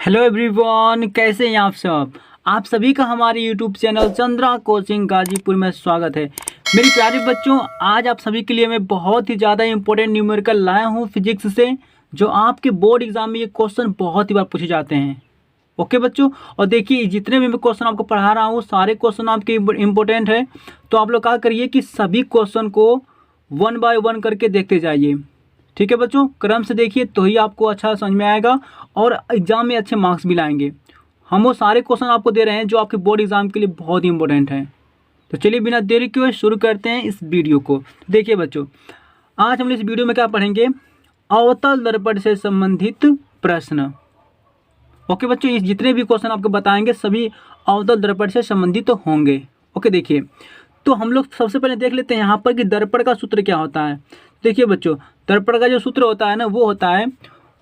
Hello everyone, कैसे हैं आप सब। आप सभी का हमारे YouTube channel Chandra coaching Ghazipur में स्वागत है। मेरे प्यारे बच्चों, आज आप सभी के लिए मैं बहुत ही ज़्यादा इंपॉर्टेंट न्यूमेरिकल लाया हूं फिजिक्स से, जो आपके बोर्ड एग्जाम में ये क्वेश्चन बहुत ही बार पूछे जाते हैं। ओके बच्चों, और देखिए जितने भी मैं क्वेश्चन आपको पढ़ा रहा हूँ सारे क्वेश्चन आपके इम्पोर्टेंट है। तो आप लोग क्या करिए कि सभी क्वेश्चन को 1 बाय 1 करके देखते जाइए। ठीक है बच्चों, क्रम से देखिए तो ही आपको अच्छा समझ में आएगा और एग्जाम में अच्छे मार्क्स भी लाएंगे। हम वो सारे क्वेश्चन आपको दे रहे हैं जो आपके बोर्ड एग्जाम के लिए बहुत ही इंपॉर्टेंट हैं। तो चलिए बिना देरी के शुरू करते हैं इस वीडियो को। देखिए बच्चों, आज हम इस वीडियो में क्या पढ़ेंगे, अवतल दर्पण से संबंधित प्रश्न। ओके बच्चों, इस जितने भी क्वेश्चन आपको बताएंगे सभी अवतल दर्पण से संबंधित होंगे। ओके देखिए, तो हम लोग सबसे पहले देख लेते हैं यहाँ पर कि दर्पण का सूत्र क्या होता है। देखिए बच्चों, दर्पण का जो सूत्र होता है ना वो होता है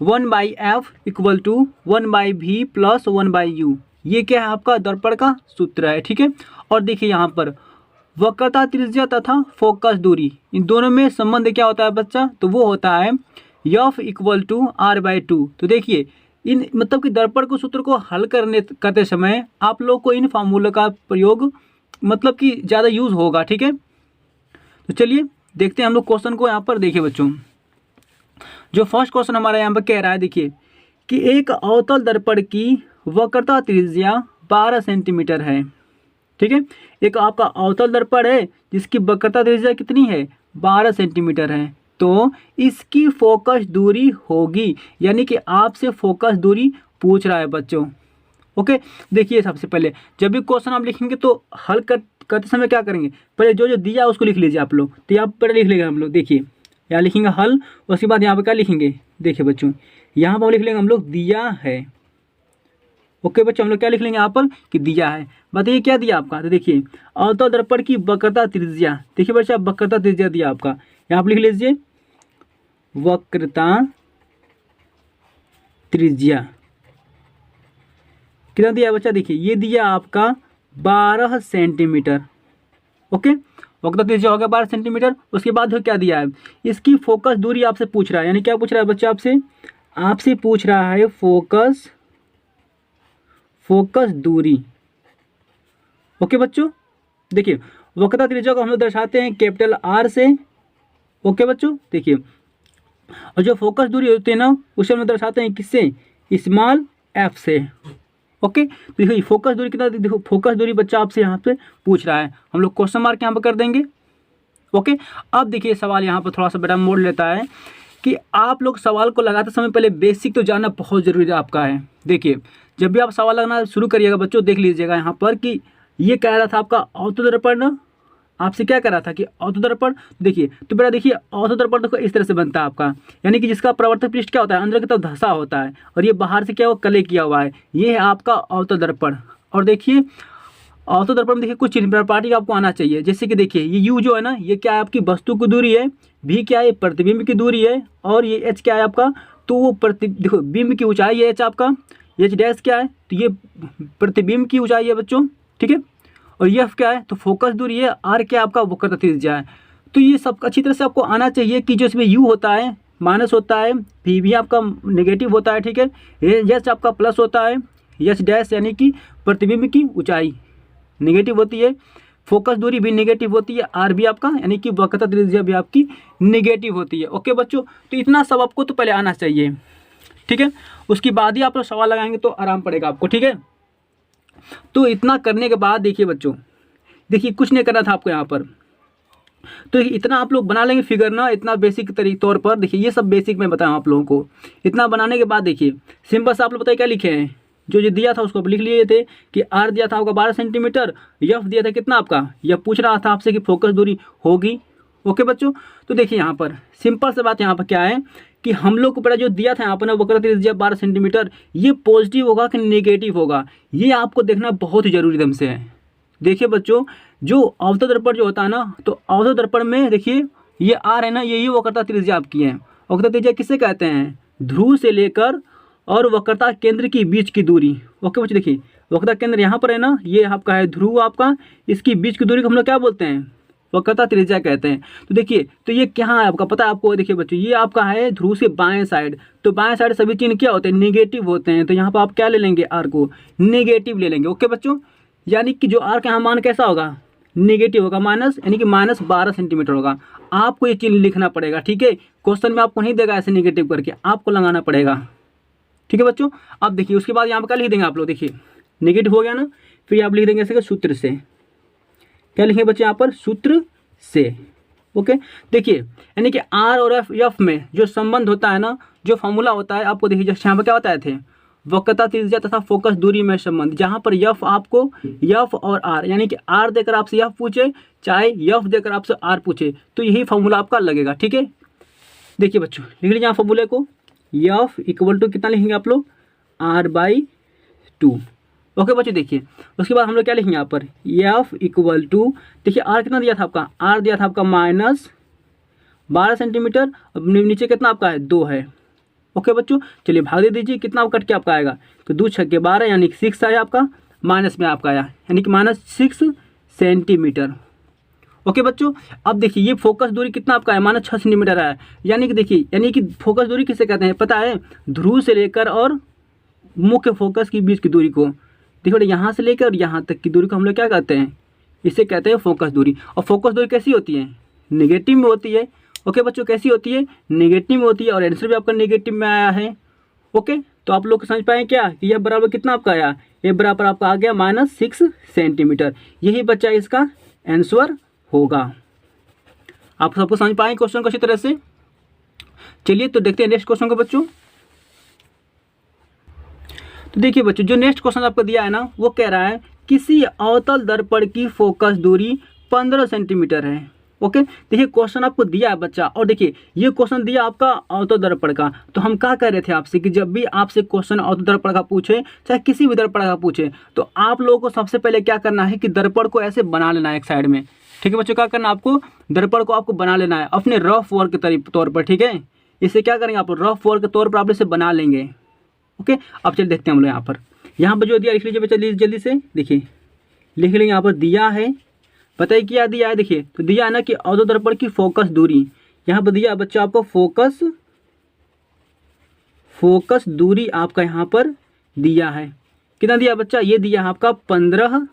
1/f = 1/v + 1/u। ये क्या है, आपका दर्पण का सूत्र है। ठीक है, और देखिए यहाँ पर वक्रता त्रिज्या तथा फोकस दूरी, इन दोनों में संबंध क्या होता है बच्चा, तो वो होता है f = r/2। तो देखिए इन मतलब कि दर्पण के सूत्र को हल करते समय आप लोग को इन फार्मूला का प्रयोग मतलब कि ज़्यादा यूज़ होगा। ठीक है, तो चलिए देखते हैं हम लोग क्वेश्चन को। यहाँ पर देखिए बच्चों, जो फर्स्ट क्वेश्चन हमारा यहाँ पर कह रहा है, देखिए कि एक अवतल दर्पण की वक्रता त्रिज्या 12 सेंटीमीटर है। ठीक है, एक आपका अवतल दर्पण है जिसकी वक्रता त्रिज्या कितनी है, 12 सेंटीमीटर है। तो इसकी फोकस दूरी होगी, यानी कि आपसे फोकस दूरी पूछ रहा है बच्चों। ओके देखिए, सबसे पहले जब भी क्वेश्चन आप लिखेंगे तो हल करते समय क्या करेंगे, पहले जो जो दिया उसको लिख लीजिए आप लोग। तो यहाँ पहले लिख लेंगे हम लोग, देखिए यहाँ लिखेंगे हल, उसके बाद यहाँ पर क्या लिखेंगे, देखिए बच्चों यहाँ पर लिख लेंगे हम लोग दिया है। ओके बच्चों, हम लोग क्या लिख लेंगे यहाँ पर कि दिया है। बताइए क्या दिया आपका, तो देखिए अवतल दर्पण की वक्रता त्रिज्या, देखिए बच्चा वक्रता त्रिज्या दिया आपका, यहाँ पर लिख लीजिए वक्रता त्रिज्या कितना दिया बच्चा, देखिए ये दिया आपका 12 सेंटीमीटर। ओके, वक्रता त्रिज्या हो गया 12 सेंटीमीटर। उसके बाद क्या दिया है, इसकी फोकस दूरी आपसे पूछ रहा है, यानी क्या पूछ रहा है बच्चा आपसे पूछ रहा है फोकस दूरी। ओके बच्चों, देखिए वक्रता त्रिज्या को हम लोग दर्शाते हैं कैपिटल R से। ओके बच्चों, देखिए और जो फोकस दूरी होती है ना उसे हम लोग दर्शाते हैं किससे, स्मॉल f से। ओके, तो देखिए फोकस दूरी कितना, देखो फोकस दूरी बच्चा आपसे यहाँ पे पूछ रहा है, हम लोग क्वेश्चन मार्क यहाँ पर कर देंगे। ओके, अब देखिए सवाल यहाँ पर थोड़ा सा बड़ा मोड़ लेता है कि आप लोग सवाल को लगाते समय पहले बेसिक तो जानना बहुत ज़रूरी आपका है। देखिए जब भी आप सवाल लगाना शुरू करिएगा बच्चों, देख लीजिएगा यहाँ पर कि ये कह रहा था आपका अवतल दर्पण आपसे क्या कर रहा था कि अवतल दर्पण, देखिए तो बेटा देखिए अवतल दर्पण देखो इस तरह से बनता है आपका, यानी कि जिसका प्रवर्तक पृष्ठ क्या होता है, अंदर की तरफ धंसा होता है और ये बाहर से क्या हुआ, कले किया हुआ है। ये है आपका अवतल दर्पण। और देखिए अवतल दर्पण में देखिए कुछ प्रॉपर्टी आपको आना चाहिए, जैसे कि देखिए ये यू जो है ना, ये क्या है आपकी वस्तु की दूरी है, भी क्या है प्रतिबिंब की दूरी है, और ये एच क्या है आपका, तो वो देखो बिंब की ऊंचाई है एच आपका, एच डैश क्या है, तो ये प्रतिबिंब की ऊंचाई है बच्चों। ठीक है, और ये क्या है, तो फोकस दूरी है, आर क्या आपका वक्रता त्रिज्या है। तो ये सब अच्छी तरह से आपको आना चाहिए कि जो इसमें यू होता है माइनस होता है, भी भी आपका नेगेटिव होता है। ठीक है, एच आपका प्लस होता है, एच डैश यानी कि प्रतिबिंब की ऊंचाई नेगेटिव होती है, फोकस दूरी भी नेगेटिव होती है, आर भी आपका यानी कि वक्रता त्रिज्या भी आपकी नेगेटिव होती है। ओके बच्चों, तो इतना सब आपको तो पहले आना चाहिए। ठीक है, उसके बाद ही आप लोग सवाल लगाएंगे तो आराम पड़ेगा आपको। ठीक है, तो इतना करने के बाद देखिए बच्चों, देखिए कुछ नहीं करना था आपको यहाँ पर, तो इतना आप लोग बना लेंगे फिगर ना, इतना बेसिक तौर पर। देखिए ये सब बेसिक मैं बताऊँ आप लोगों को। इतना बनाने के बाद देखिए सिंपल से आप लोग बताइए क्या लिखे हैं, जो दिया था उसको आप लिख लिए थे कि आर दिया था आपका 12 सेंटीमीटर, यफ दिया था कितना आपका, यह पूछ रहा था आपसे कि फोकस दूरी होगी। ओके बच्चों, तो देखिए यहाँ पर सिंपल से बात यहाँ पर क्या है कि हम लोग को पहले जो दिया था यहाँ पर ना वक्रता त्रिज्या 12 सेंटीमीटर, ये पॉजिटिव होगा कि नेगेटिव होगा, ये आपको देखना बहुत ही जरूरी ढंग से है। देखिए बच्चों, जो अवतल दर्पण जो होता है ना, तो अवतल दर्पण में देखिए ये आर है ना, ये वक्रता त्रिज्या आपकी है। वक्रता त्रिज्या किसे कहते हैं, ध्रुव से लेकर और वक्रता केंद्र की बीच की दूरी। ओके बच्चों, देखिए वक्रता केंद्र यहाँ पर है ना, ये आपका है ध्रुव आपका, इसकी बीच की दूरी को हम लोग क्या बोलते हैं, वक्रता त्रिज्या कहते हैं। तो देखिए, तो ये क्या है आपका पता है आपको? देखिए बच्चों, ये आपका है ध्रुव से बाएं साइड। तो बाएं साइड सभी चिन्ह क्या होते हैं? नेगेटिव होते हैं। तो यहाँ पर आप क्या ले लेंगे? आर को नेगेटिव ले लेंगे। ओके बच्चों, यानी कि जो आर का यहाँ मान कैसा होगा? नेगेटिव होगा, माइनस, यानी कि -12 सेंटीमीटर होगा। आपको ये चिन्ह लिखना पड़ेगा, ठीक है। क्वेश्चन में आपको नहीं देगा ऐसे नेगेटिव करके, आपको लगाना पड़ेगा, ठीक है बच्चों। अब देखिए उसके बाद यहाँ पर क्या लिख देंगे आप लोग? देखिए नेगेटिव हो गया ना, फिर आप लिख देंगे ऐसे सूत्र से। क्या लिखेंगे बच्चे यहाँ पर? सूत्र से। ओके, देखिए यानी कि आर और एफ में जो संबंध होता है ना, जो फॉर्मूला होता है, आपको देखिए जैसे यहाँ पर क्या बताए थे? वक्रता त्रिज्या तथा फोकस दूरी में संबंध। जहाँ पर यफ आपको यफ और आर, यानी कि आर देकर आपसे यफ पूछे, चाहे यफ देकर आपसे आर पूछे, तो यही फॉर्मूला आपका लगेगा, ठीक है। देखिए बच्चों, लिख लीजिए यहाँ फॉर्मूले को। यफ इक्वल टू कितना लिखेंगे आप लोग? R/2। ओके बच्चों, देखिए उसके बाद हम लोग क्या लिखेंगे यहाँ पर? एफ इक्वल टू, देखिए आर कितना दिया था आपका? आर दिया था आपका -12 सेंटीमीटर। अब नीचे कितना आपका है? 2 है। ओके बच्चों, चलिए भाग दे दीजिए, कितना कट के आपका आएगा? तो 2 छक्के 12, यानी कि 6 आया आपका, माइनस में आपका आया, यानी कि -6 सेंटीमीटर। ओके बच्चों, अब देखिए ये फोकस दूरी कितना आपका है? -6 सेंटीमीटर है। यानी कि देखिए, यानी कि फोकस दूरी किसे कहते हैं पता है? ध्रुव से लेकर और मुख्य फोकस के बीच की दूरी को। देखो यहाँ से लेकर और यहाँ तक की दूरी को हम लोग क्या कहते हैं? इसे कहते हैं फोकस दूरी। और फोकस दूरी कैसी होती है? नेगेटिव में होती है। ओके बच्चों, कैसी होती है? नेगेटिव में होती है, और आंसर भी आपका नेगेटिव में आया है। ओके, तो आप लोग समझ पाए क्या कि यह बराबर कितना आपका आया? ये बराबर आपका आ गया -6 सेंटीमीटर। यही बच्चा इसका आंसर होगा। आप सबको समझ पाए क्वेश्चन को अच्छी तरह से? चलिए तो देखते हैं नेक्स्ट क्वेश्चन को बच्चों। तो देखिए बच्चों, जो नेक्स्ट क्वेश्चन आपको दिया है ना, वो कह रहा है किसी अवतल दर्पण की फोकस दूरी 15 सेंटीमीटर है। ओके, देखिए क्वेश्चन आपको दिया है बच्चा, और देखिए ये क्वेश्चन दिया आपका अवतल दर्पण का। तो हम क्या कह रहे थे आपसे कि जब भी आपसे क्वेश्चन अवतल दर्पण का पूछे, चाहे किसी भी दर्पण का पूछे, तो आप लोगों को सबसे पहले क्या करना है कि दर्पण को ऐसे बना लेना है एक साइड में, ठीक है बच्चों। क्या करना है आपको? दर्पण को आपको बना लेना है अपने रफ वर्क के तौर पर, ठीक है। इसे क्या करेंगे आप? रफ वर्क के तौर पर आप इसे बना लेंगे। ओके, अब चलिए देखते हैं हम लोग यहाँ पर जो दिया लिख लीजिए बच्चा जल्दी से। देखिए लिख लेंगे यहाँ पर दिया है, बताइए क्या दिया है? देखिए तो दिया है ना कि अवतल दर्पण की फोकस दूरी, यहाँ पर दिया बच्चा आपको फोकस दूरी आपका यहाँ पर दिया है। कितना दिया बच्चा? ये दिया है आपका 15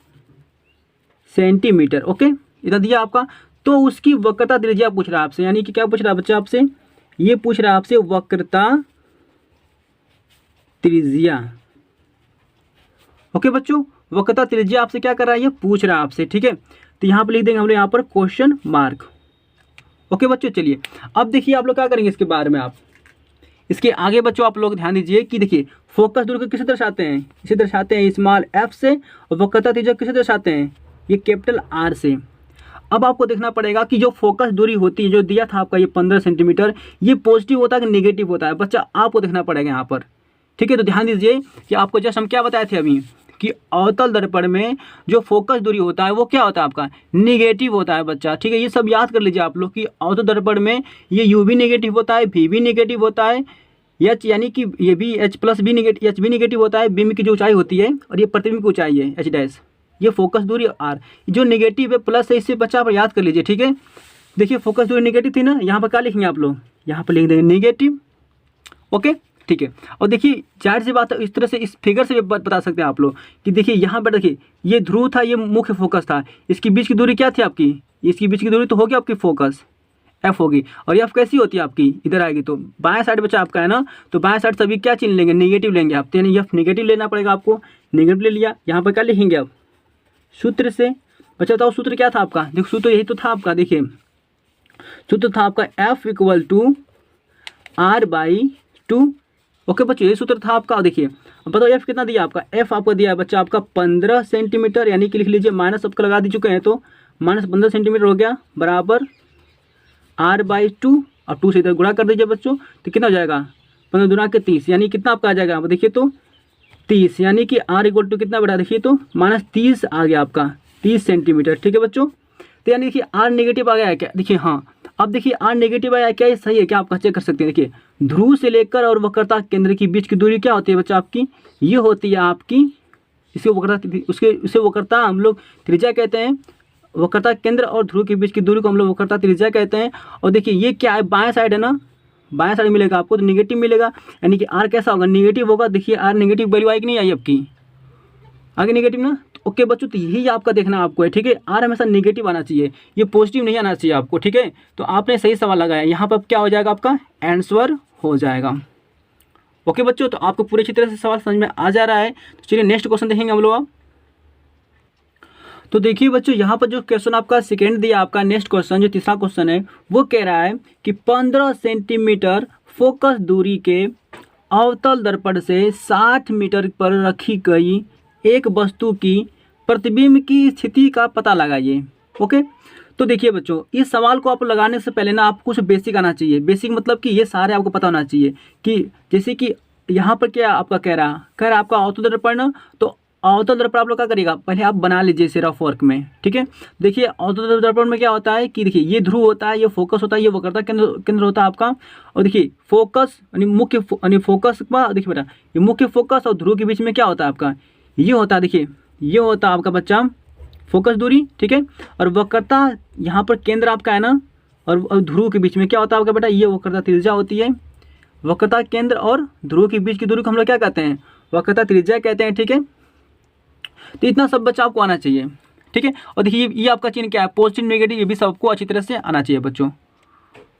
सेंटीमीटर। ओके, इतना दिया आपका। तो उसकी वक्रता त्रिज्या पूछ रहा है आपसे, यानी कि क्या पूछ रहा है बच्चा आपसे? ये पूछ रहा है आपसे वक्रता त्रिज्या। ओके बच्चों, वक्रता त्रिज्या आपसे क्या कर रहा है? ये पूछ रहा है आपसे, ठीक है। तो यहाँ पर लिख देंगे हम लोग यहाँ पर क्वेश्चन मार्क। ओके बच्चों, चलिए अब देखिए आप लोग क्या करेंगे इसके बारे में। आप इसके आगे बच्चों आप लोग ध्यान दीजिए कि देखिए फोकस दूरी को किसे दर्शाते हैं? इसे दर्शाते हैं स्मॉल f से, और वक्रता त्रिज्या किसे दर्शाते हैं? ये कैपिटल R से। अब आपको देखना पड़ेगा कि जो फोकस दूरी होती है, जो दिया था आपका ये 15 सेंटीमीटर, ये पॉजिटिव होता है कि नेगेटिव होता है बच्चा? आपको देखना पड़ेगा यहाँ पर, ठीक है। तो ध्यान दीजिए कि आपको जैसे हम क्या बताए थे अभी कि अवतल दर्पण में जो फोकस दूरी होता है वो क्या होता है आपका? नेगेटिव होता है बच्चा, ठीक है। ये सब याद कर लीजिए आप लोग कि अवतल दर्पण में ये U भी नेगेटिव होता है, V भी नेगेटिव होता है, H यानी कि ये भी H+ भी नेगेटिव, H भी नेगेटिव होता है। बीम की जो ऊंचाई होती है और ये प्रतिबिंब की ऊंचाई है H', ये फोकस दूरी R। जो नेगेटिव है प्लस है, इससे बच्चा आप याद कर लीजिए, ठीक है। देखिए फोकस दूरी नेगेटिव थी ना, यहाँ पर क्या लिखेंगे आप लोग? यहाँ पर लिख देंगे नेगेटिव। ओके, ठीक है। और देखिए जाहिर सी बात है, इस तरह से इस फिगर से भी बता सकते हैं आप लोग कि देखिए यहाँ पर देखिए ये ध्रुव था, ये मुख्य फोकस था, इसके बीच की दूरी क्या थी आपकी? इसकी बीच की दूरी तो होगी आपकी फोकस एफ होगी। और एफ कैसी होती है आपकी? इधर आएगी। तो बाएं साइड बच्चा आपका है ना, तो बाएं साइड सभी क्या चिन्ह लेंगे? नेगेटिव लेंगे आप। तो यानी एफ नेगेटिव लेना पड़ेगा आपको। नेगेटिव ले लिया, यहाँ पर क्या लिखेंगे आप? सूत्र से। बच्चा बताओ सूत्र क्या था आपका? देखो सूत्र यही तो था आपका। देखिए सूत्र था आपका F = R/2। ओके बच्चों, ये सूत्र था आपका। देखिए अब बताओ F कितना दिया आपका? F आपको दिया है बच्चा आपका 15 सेंटीमीटर, यानी कि लिख लीजिए माइनस आपका लगा दी चुके हैं, तो -15 सेंटीमीटर हो गया बराबर R/2, और 2 से इधर गुणा कर दीजिए बच्चों, तो कितना हो जाएगा? 15 दूना के 30, यानी कितना आपका आ जाएगा? आप देखिए तो 30, यानी कि R = कितना बढ़ा? देखिए तो -30 आ गया आपका, 30 सेंटीमीटर, ठीक है बच्चों। तो यानी देखिए R नेगेटिव आ गया है क्या? देखिए हाँ, अब देखिए R नेगेटिव आया क्या? ये सही है क्या? आप चेक कर सकते हैं। देखिए ध्रुव से लेकर और वक्रता केंद्र के बीच की दूरी क्या होती है बच्चा आपकी? ये होती है आपकी, इसे वक्रता हम लोग त्रिज्या कहते हैं, वक्रता केंद्र और ध्रुव के बीच की दूरी को हम लोग वक्रता त्रिज्या कहते हैं। और देखिए ये क्या है, बाएं साइड है ना, बाएं साइड मिलेगा आपको तो निगेटिव मिलेगा, यानी कि आर कैसा होगा, निगेटिव होगा। देखिए आर निगेटिव वैल्यू आई कि नहीं आई आपकी, आगे निगेटिव ना। तो ओके बच्चों, तो यही आपका देखना आपको है, ठीक है। आर हमेशा निगेटिव आना चाहिए, ये पॉजिटिव नहीं आना चाहिए आपको, ठीक है। तो आपने सही सवाल लगाया, यहाँ पर क्या हो जाएगा, आपका आंसर हो जाएगा। ओके बच्चों, तो आपको पूरी अच्छी तरह से सवाल समझ में आ जा रहा है। तो चलिए नेक्स्ट क्वेश्चन देखेंगे हम लोग अब। तो देखिए बच्चों, यहाँ पर जो क्वेश्चन आपका सेकेंड दिया, आपका नेक्स्ट क्वेश्चन जो तीसरा क्वेश्चन है, वो कह रहा है कि 15 सेंटीमीटर फोकस दूरी के अवतल दर्पण से 60 मीटर पर रखी गई एक वस्तु की प्रतिबिंब की स्थिति का पता लगाइए। ओके, तो देखिए बच्चों, इस सवाल को आप लगाने से पहले ना आपको कुछ बेसिक आना चाहिए। बेसिक मतलब कि ये सारे आपको पता होना चाहिए कि जैसे कि यहाँ पर क्या आपका कह रहा आपका अवतल दर्पण, तो अवतल दर्पण आप लोग क्या करिएगा, पहले आप बना लीजिए इसे रफ वर्क में, ठीक है। देखिए अवतल दर्पण में क्या होता है कि देखिए ये ध्रुव होता है, ये फोकस होता है, ये वक्रता केंद्र होता है आपका। और देखिए फोकस यानी मुख्य यानी फोकस का, देखिए बेटा ये मुख्य फोकस और ध्रुव के बीच में क्या होता है आपका, ये होता है, देखिए ये होता है आपका बच्चा फोकस दूरी, ठीक है। और वक्रता यहाँ पर केंद्र आपका है ना, और ध्रुव के बीच में क्या होता है आपका बेटा, ये वक्रता त्रिज्या होती है। वक्रता केंद्र और ध्रुव के बीच की दूरी को हम लोग क्या कहते हैं, वक्रता त्रिज्या कहते हैं, ठीक है। तो इतना सब बच्चा आपको आना चाहिए, ठीक है। और देखिए ये आपका चिन्ह क्या है, पॉजिटिव नेगेटिव, ये भी सबको अच्छी तरह से आना चाहिए बच्चों।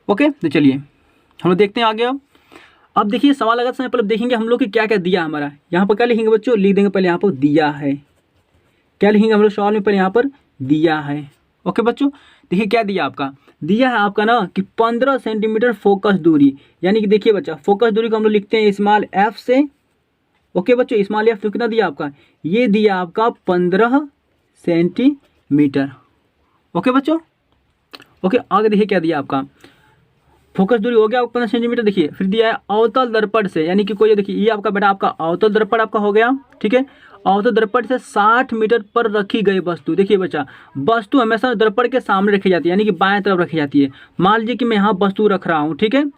ओके, तो चलिए हम लोग देखते हैं आगे। अब देखिए सवाल लगाते समय पहले देखेंगे हम लोग कि क्या क्या दिया हमारा। यहाँ पर क्या लिखेंगे बच्चों, लिख देंगे पहले यहाँ पर दिया है, क्या लिखेंगे हम लोग सवाल में, पहले यहाँ पर दिया है। ओके बच्चों, देखिए क्या दिया आपका, दिया है आपका ना कि 15 सेंटीमीटर फोकस दूरी, यानी कि देखिए बच्चा फोकस दूरी को हम लोग लिखते हैं स्मॉल एफ से। ओके बच्चों, स्मॉल एफ तो कितना दिया आपका, ये दिया आपका 15 सेंटीमीटर। ओके बच्चों, ओके आगे देखिए क्या दिया आपका, फोकस दूरी हो गया 15 सेंटीमीटर। देखिए फिर दिया है अवतल दर्पण से, यानी कि कोई देखिए ये आपका बेटा आपका अवतल दर्पण आपका हो गया, ठीक है। अवतल दर्पण से 60 मीटर पर रखी गई वस्तु, देखिए बच्चा वस्तु हमेशा दर्पण के सामने रखी जाती है, यानी कि बाएं तरफ रखी जाती है। मान लीजिए कि मैं यहाँ वस्तु रख रहा हूँ, ठीक है।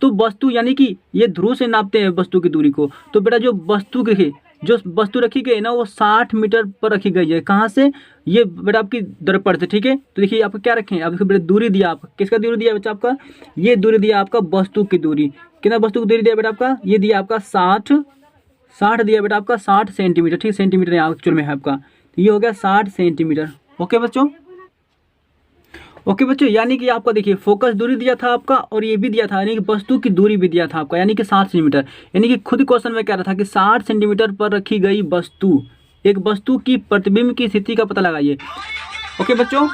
तो वस्तु यानी कि ये ध्रुव से नापते हैं वस्तु की दूरी को, तो बेटा जो वस्तु देखिए जो वस्तु रखी गई है ना, वो 60 मीटर पर रखी गई है। कहाँ से, ये बेटा आपकी दर्पण से, ठीक है। तो देखिए आपको क्या रखें, आप देखिए बेटा दूरी दिया, आपका किसका दूरी दिया बच्चा, आपका ये दूरी दिया आपका वस्तु की दूरी। कितना वस्तु की दूरी दिया बेटा आपका, ये दिया आपका 60 दिया बेटा आपका 60 सेंटीमीटर, ठीक, सेंटीमीटर यहाँ एक्चुअल में है आपका, तो ये हो गया 60 सेंटीमीटर। ओके बच्चों, ओके बच्चों, यानी कि आपका देखिए फोकस दूरी दिया था आपका, और ये भी दिया था यानी कि वस्तु की दूरी भी दिया था आपका, यानी कि 60 सेंटीमीटर। यानी कि खुद क्वेश्चन में कह रहा था कि 60 सेंटीमीटर पर रखी गई वस्तु, एक वस्तु की प्रतिबिंब की स्थिति का पता लगाइए। ओके बच्चों,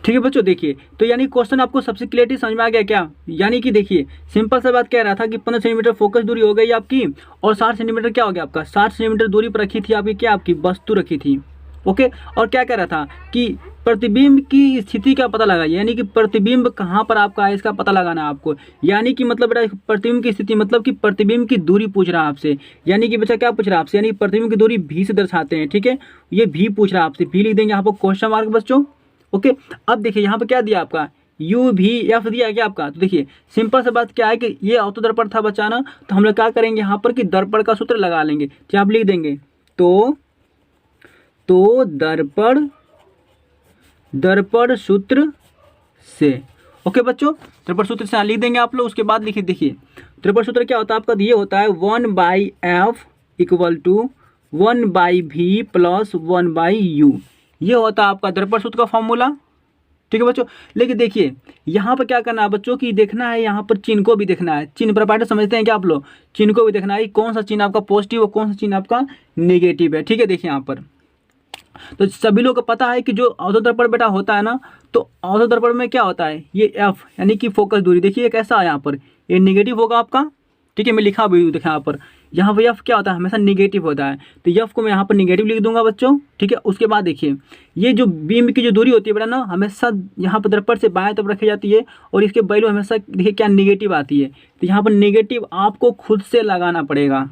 ठीक है बच्चों, देखिए तो यानी क्वेश्चन आपको सबसे क्लियरली समझ में आ गया क्या। यानी कि देखिए सिंपल सा बात कह रहा था कि 15 सेंटीमीटर फोकस दूरी हो गई आपकी, और 60 सेंटीमीटर क्या हो गया आपका, 60 सेंटीमीटर दूरी पर रखी थी आपकी क्या, आपकी वस्तु रखी थी। ओके, और क्या कह रहा था कि प्रतिबिंब की स्थिति का पता लगाइए, यानी कि प्रतिबिंब कहाँ पर आपका है इसका पता लगाना है आपको। यानी कि मतलब बेटा प्रतिबिंब की स्थिति मतलब कि प्रतिबिंब की दूरी पूछ रहा है आपसे, यानी कि बच्चा क्या पूछ रहा है आपसे, यानी कि प्रतिबिंब की दूरी भी से दर्शाते हैं, ठीक है। ये भी पूछ रहा है आपसे, भी लिख देंगे यहाँ पर क्वेश्चन मार्क बच्चों। ओके, अब देखिए यहाँ पर क्या दिया आपका, यू भी एफ दिया क्या आपका। तो देखिए सिंपल सा बात क्या है कि ये अवतल दर्पण था बच्चा ना, तो हम लोग क्या करेंगे यहाँ पर कि दर्पण का सूत्र लगा लेंगे, क्या आप लिख देंगे, तो दर्पण सूत्र से। ओके बच्चों, दर्पण सूत्र से लिख देंगे आप लोग। उसके बाद लिखिए, देखिए दर्पण सूत्र क्या होता है आपका, ये होता है 1/f equal to 1/v plus 1/u, ये होता है आपका दर्पण सूत्र का फॉर्मूला, ठीक है बच्चों। लेकिन देखिए यहाँ पर क्या करना है बच्चों की, देखना है यहाँ पर चिन्ह को भी देखना है। चिन्ह प्रॉपर्टी समझते हैं क्या आप लोग, चिन्ह को भी देखना है, कौन सा चिन्ह आपका पॉजिटिव और कौन सा चिन्ह आपका नेगेटिव है, ठीक है। देखिए यहाँ पर तो सभी लोग को पता है कि जो अवतल दर्पण बेटा होता है ना, तो अवतल दर्पण में क्या होता है, ये एफ यानी कि फोकस दूरी, देखिए कैसा है यहाँ पर, ये नेगेटिव होगा आपका, ठीक है। मैं लिखा भी देखा यहाँ पर एफ क्या होता है, हमेशा निगेटिव होता है, तो एफ को मैं यहाँ पर निगेटिव लिख दूंगा बच्चों, ठीक है। उसके बाद देखिए ये जो बीम की जो दूरी होती है बेटा ना, हमेशा यहाँ पर दर्पण से बाएं तरफ रखी जाती है, और इसके वैल्यू हमेशा देखिए क्या निगेटिव आती है, तो यहाँ पर निगेटिव आपको खुद से लगाना पड़ेगा,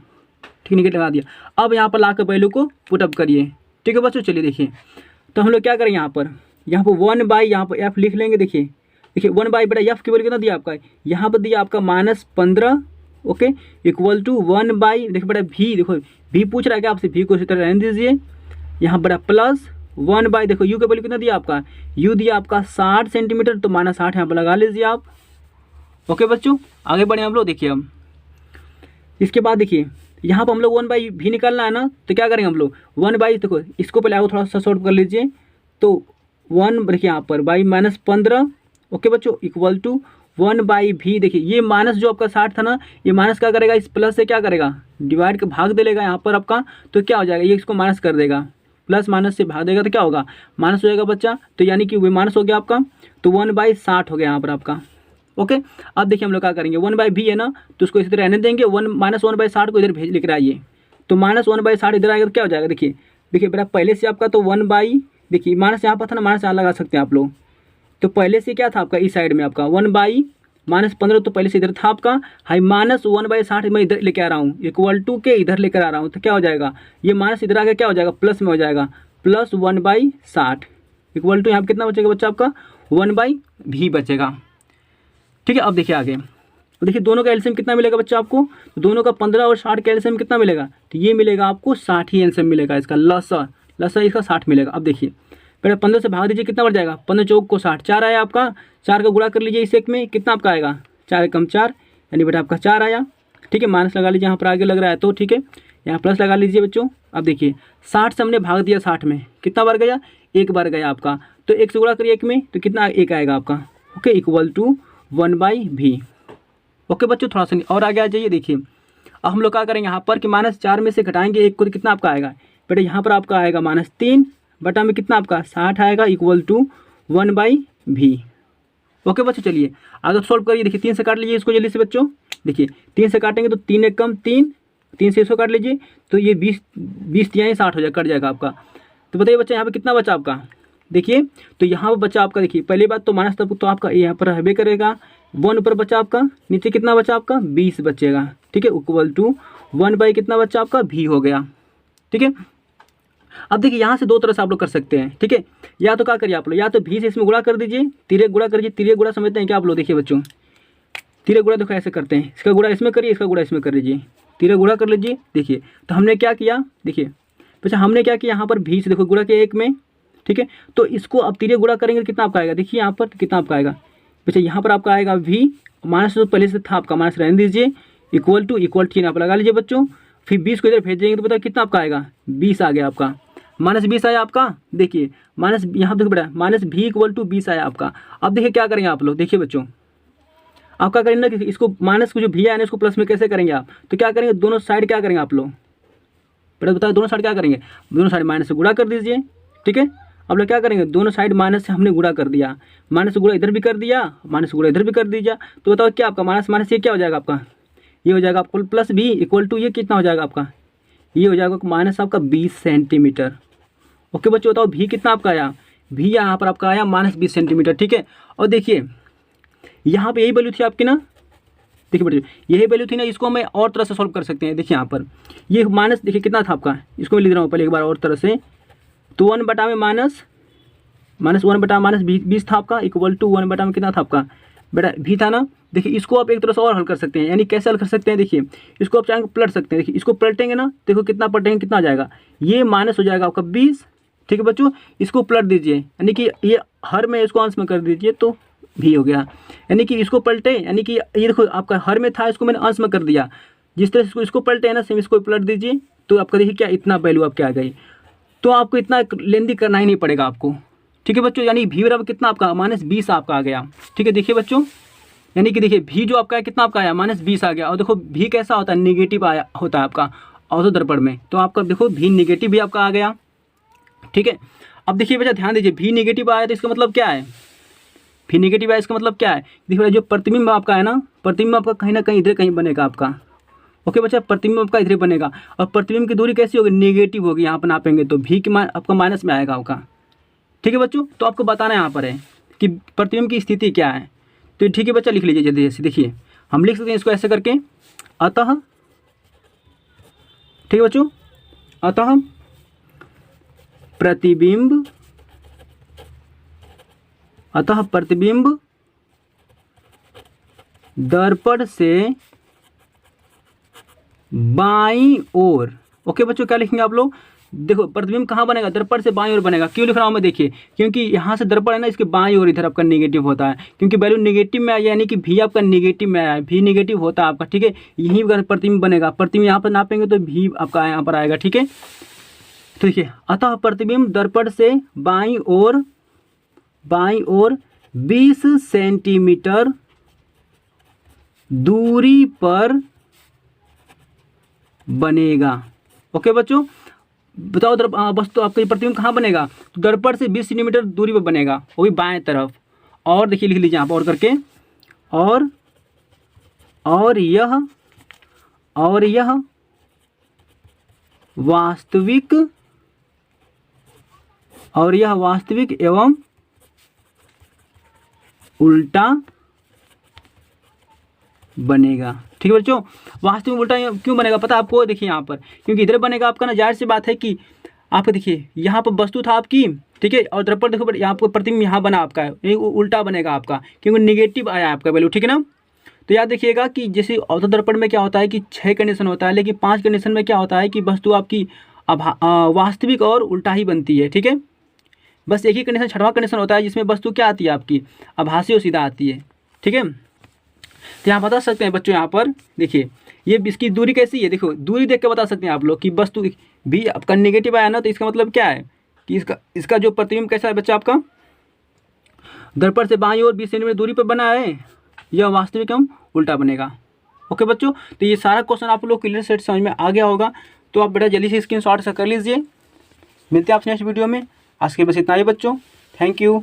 ठीक है। निगेटिव लगा दिया, अब यहाँ पर ला कर वैल्यू को पुटअप करिए, ठीक है बच्चों। चलिए देखिए तो हम लोग क्या करें, यहाँ पर 1/, यहाँ पर एफ लिख लेंगे। देखिए 1/, बेटा एफ की वैल्यू कितना दिया आपका, यहाँ पर दिया आपका -15, ओके, इक्वल टू 1/, देखो बेटा भी, देखो भी पूछ रहा है क्या आपसे, भी को इसी तरह रहने दीजिए, यहाँ पर प्लस 1/, देखो यू का वैल्यू कितना दिया आपका, यू दिया आपका 60 सेंटीमीटर, तो -60 यहाँ पर लगा लीजिए आप। ओके बच्चों, आगे बढ़े हम लोग। देखिए अब इसके बाद देखिए यहाँ पर हम लोग 1/v निकालना है ना, तो क्या करेंगे हम लोग 1/, देखो इसको पहले आपको थोड़ा सा शॉर्ट कर लीजिए, तो 1 देखिए यहाँ पर बाई -15, ओके बच्चों, इक्वल टू 1/v। देखिए ये माइनस जो आपका 60 था ना, ये माइनस क्या करेगा, इस प्लस से क्या करेगा, डिवाइड के भाग दे लेगा यहाँ पर आपका, तो क्या हो जाएगा, ये इसको माइनस कर देगा, प्लस माइनस से भाग देगा तो क्या होगा, माइनस हो जाएगा बच्चा, तो यानी कि वो माइनस हो गया आपका, तो 1/60 हो गया यहाँ पर आपका। ओके, अब देखिए हम लोग क्या करेंगे, 1/v है ना, तो उसको इसी तरह रहने देंगे, -1/60 को इधर भेज लेकर आइए, तो -1/60 इधर आएगा तो क्या हो जाएगा, देखिए देखिए बेटा पहले से आपका तो 1/, देखिए माइनस यहाँ पर था ना, माइनस यहाँ लगा सकते हैं आप लोग, तो पहले से क्या था आपका इस साइड में आपका 1/-15, तो पहले से इधर था आपका, हाई -1/60 मैं इधर लेके आ रहा हूँ, इक्वल टू के इधर लेकर आ रहा हूँ, तो क्या हो जाएगा, ये माइनस इधर आगे क्या हो जाएगा, प्लस में हो जाएगा, प्लस 1/60 इक्वल टू यहाँ पर कितना बचेगा बच्चा आपका, 1/v बचेगा। ठीक है, अब देखिए आगे, देखिए दोनों का एलसीएम कितना मिलेगा बच्चा आपको, तो दोनों का 15 और 60 का एलसीएम कितना मिलेगा, तो ये मिलेगा आपको 60 ही एलसीएम मिलेगा इसका, लसा इसका 60 मिलेगा। अब देखिए पहले 15 से भाग दीजिए, कितना बढ़ जाएगा, 15 चौक को 60, 4 आया आपका, 4 का गुणा कर लीजिए इस एक में, कितना आपका आएगा, 4 कम 4, यानी बेटा आपका 4 आया। ठीक है, माइनस लगा लीजिए यहाँ पर आगे लग रहा है तो, ठीक है यहाँ प्लस लगा लीजिए बच्चों। अब देखिए 60 से हमने भाग दिया 60 में, कितना बार गया, एक बार गया आपका, तो 1 से गुणा करिए एक में, तो कितना एक आएगा आपका, okay, equal to 1/v। Okay बच्चों, थोड़ा सा और आगे आ जाइए। देखिए अब हम लोग क्या करेंगे यहाँ पर कि -4 में से घटाएंगे 1 को, तो कितना आपका आएगा बेटा, यहाँ पर आपका आएगा -3 बटा में कितना आपका 60 आएगा, इक्वल टू 1/v। ओके बच्चों, चलिए आगे सॉल्व करिए। देखिए 3 से काट लीजिए इसको जल्दी से बच्चों, देखिए 3 से काटेंगे तो 3 एक कम 3, 3 से इसको काट लीजिए, तो ये 20 या 60 हो जाएगा, कट जाएगा आपका। तो बताइए बच्चा यहाँ पे कितना बचा आपका, देखिए तो यहाँ पर बचा आपका, देखिए पहली बात तो माइनस तब तो आपका यहाँ पर रहबे करेगा, 1 ऊपर बचा आपका, नीचे कितना बचा आपका 20 बचेगा। ठीक है, इक्वल टू 1/, कितना बचा आपका v हो गया। ठीक है, अब देखिए यहाँ से दो तरह से आप लोग कर सकते हैं। ठीक है, या तो क्या करिए आप लोग, या तो v से इसमें गुणा कर दीजिए, तिरे गुणा करिए, तिरे गुणा समझते हैं क्या आप लोग, देखिए बच्चों तिरे गुणा देखो ऐसे करते हैं, इसका गुणा इसमें करिए, इसका गुणा इसमें कर लीजिए, तिरे गुणा कर लीजिए। देखिए तो हमने क्या किया, देखिए अच्छा हमने क्या किया, यहाँ पर v से देखो गुणा किया एक में, ठीक है, तो इसको अब तिरे गुणा करेंगे कितना आपका आएगा, देखिए यहाँ पर कितना आपका आएगा बच्चा, यहाँ पर आपका आएगा v, माइनस तो पहले से था आपका, माइनस रहने दीजिए, इक्वल टू यहाँ पर लगा लीजिए बच्चों, फिर 20 को इधर भेज देंगे तो बताओ कितना आपका आएगा, 20 आ गया आपका, -20 आया आपका। देखिए माइनस यहाँ देखो बेटा, -v इक्वल टू 20 आया आपका। अब देखिए क्या करेंगे आप लोग, देखिए बच्चों आप क्या करेंगे ना कि इसको माइनस को जो v आया ना इसको प्लस में कैसे करेंगे आप, तो क्या करेंगे दोनों साइड क्या करेंगे आप लोग, बेटा बताओ दोनों साइड क्या करेंगे, दोनों साइड माइनस से गुणा कर दीजिए। ठीक है, अब लोग क्या करेंगे, दोनों साइड माइनस से हमने गुणा कर दिया, माइनस से गुणा इधर भी कर दिया, माइनस से गुणा इधर भी कर दीजिए, तो बताओ क्या आपका माइनस माइनस ये क्या हो जाएगा आपका, ये हो जाएगा आपको प्लस v इक्वल टू ये कितना हो जाएगा आपका, ये हो जाएगा माइनस आपका 20 सेंटीमीटर। ओके बच्चों, बताओ v कितना आपका आया, v यहाँ पर आपका आया -20 सेंटीमीटर। ठीक है, और देखिए यहाँ पे यही वैल्यू थी आपकी ना, देखिए बच्चों यही वैल्यू थी ना, इसको हमें और तरह से सॉल्व कर सकते हैं। देखिए यहाँ पर ये माइनस देखिए कितना था आपका, इसको मैं लिख रहा हूँ पहले एक बार और तरह से, तो 1 बटा में -1 बटा -20 था आपका, इक्वल टू 1 बटा में कितना था आपका बेटा v था ना। देखिए इसको आप एक तरह से और हल कर सकते हैं, यानी कैसे हल कर सकते हैं, देखिए इसको आप चाहेंगे पलट सकते हैं। देखिए इसको पलटेंगे ना, देखो कितना पलटेंगे कितना आ जाएगा, ये माइनस हो जाएगा आपका 20। ठीक है बच्चों, इसको पलट दीजिए, यानी कि ये हर में इसको अंश में कर दीजिए तो v हो गया, यानी कि इसको पलटे, यानी कि ये देखो आपका हर में था, इसको मैंने अंश में कर दिया, जिस तरह से इसको पलटे है ना सेम इसको पलट दीजिए, तो आपका देखिए क्या इतना वैल्यू आपके आ गई, तो आपको इतना लेंदी करना ही नहीं पड़ेगा आपको। ठीक है बच्चों, यानी v बराबर कितना आपका -20 आपका आ गया। ठीक है, देखिए बच्चों यानी कि देखिए v जो आपका है कितना आपका आया -20 आ गया, और देखो v कैसा होता है, नेगेटिव आया होता है आपका ऑर्थो दर्पण में, तो आपका देखो v नेगेटिव भी आपका आ गया। ठीक है, अब देखिए बच्चा ध्यान दीजिए, v नेगेटिव आया तो इसका मतलब क्या है, v नेगेटिव आया इसका मतलब क्या है, देखिए जो प्रतिबिंब आपका है ना, प्रतिबिंब आपका कहीं ना कहीं इधर कहीं बनेगा आपका। ओके बच्चा, प्रतिबिंब आपका इधर बनेगा, और प्रतिबिंब की दूरी कैसी होगी, नेगेटिव होगी, यहाँ पर नापेंगे तो v की आपका माइनस में आएगा आपका। ठीक है बच्चों, तो आपको बताना यहाँ पर है कि प्रतिबिंब की स्थिति क्या है, तो ठीक है बच्चा लिख लीजिए जल्दी से। देखिए हम लिख सकते हैं इसको ऐसे करके, अतः, ठीक है बच्चों, अतः प्रतिबिंब दर्पण से बाईं ओर, ओके बच्चों क्या लिखेंगे आप लोग, देखो प्रतिबिंब कहाँ बनेगा, दर्पण से बाईं ओर बनेगा। क्यों लिख रहा हूँ मैं, देखिए क्योंकि यहाँ से दर्पण है ना, इसके बाईं ओर इधर आपका नेगेटिव होता है, क्योंकि वैल्यू नेगेटिव में आया, यानी कि भी आपका नेगेटिव में आया है, भी नेगेटिव होता है आपका, ठीक है। यहीं पर प्रतिबिंब बनेगा, प्रतिबिंब यहाँ पर नापेंगे तो भी आपका यहाँ पर आएगा, ठीक है। तो देखिए, अतः प्रतिबिंब दर्पण से बाईं ओर 20 सेंटीमीटर दूरी पर बनेगा। ओके बच्चों, बताओ वस्तु आपका प्रतिबिंब कहाँ बनेगा, तो दर्पण से 20 सेंटीमीटर दूरी पर बनेगा, वो भी बाएं तरफ। और देखिए लिख लीजिए आप और करके, और यह वास्तविक एवं उल्टा बनेगा, ठीक है बच्चों। वास्तविक उल्टा क्यों बनेगा पता है आपको, देखिए यहाँ पर, क्योंकि इधर बनेगा आपका ना, जाहिर सी बात है कि आपका देखिए यहाँ पर वस्तु था आपकी, ठीक है, और दर्पण देखो यहाँ पर प्रतिबिंब यहाँ बना आपका, ये उल्टा बनेगा आपका, क्योंकि नेगेटिव आया आपका वैल्यू, ठीक है ना। तो याद रखिएगा कि जैसे ऑर्थो दर्पण में क्या होता है कि 6 कंडीशन होता है, लेकिन 5 कंडीशन में क्या होता है कि वस्तु आपकी वास्तविक और उल्टा ही बनती है, ठीक है। बस एक ही कंडीशन, 6वां कंडीशन होता है जिसमें वस्तु क्या आती है आपकी, आभासी और सीधा आती है, ठीक है। तो यहाँ बता सकते हैं बच्चों, यहाँ पर देखिए ये इसकी दूरी कैसी है, देखो दूरी देख के बता सकते हैं आप लोग कि वस्तु भी आपका नेगेटिव आया ना, तो इसका मतलब क्या है कि इसका जो प्रतिबिंब कैसा है बच्चा आपका, दर्पण से बाईं ओर 20 सेंटीमीटर दूरी पर बना है, यह वास्तविक एवं उल्टा बनेगा। ओके बच्चों, तो ये सारा क्वेश्चन आप लोग क्लियर सेट समझ में आ गया होगा, तो आप बेटा जल्दी से स्क्रीनशॉट कर लीजिए। मिलते हैं आपसे नेक्स्ट वीडियो में। आज के बस इतना ही बच्चों, थैंक यू।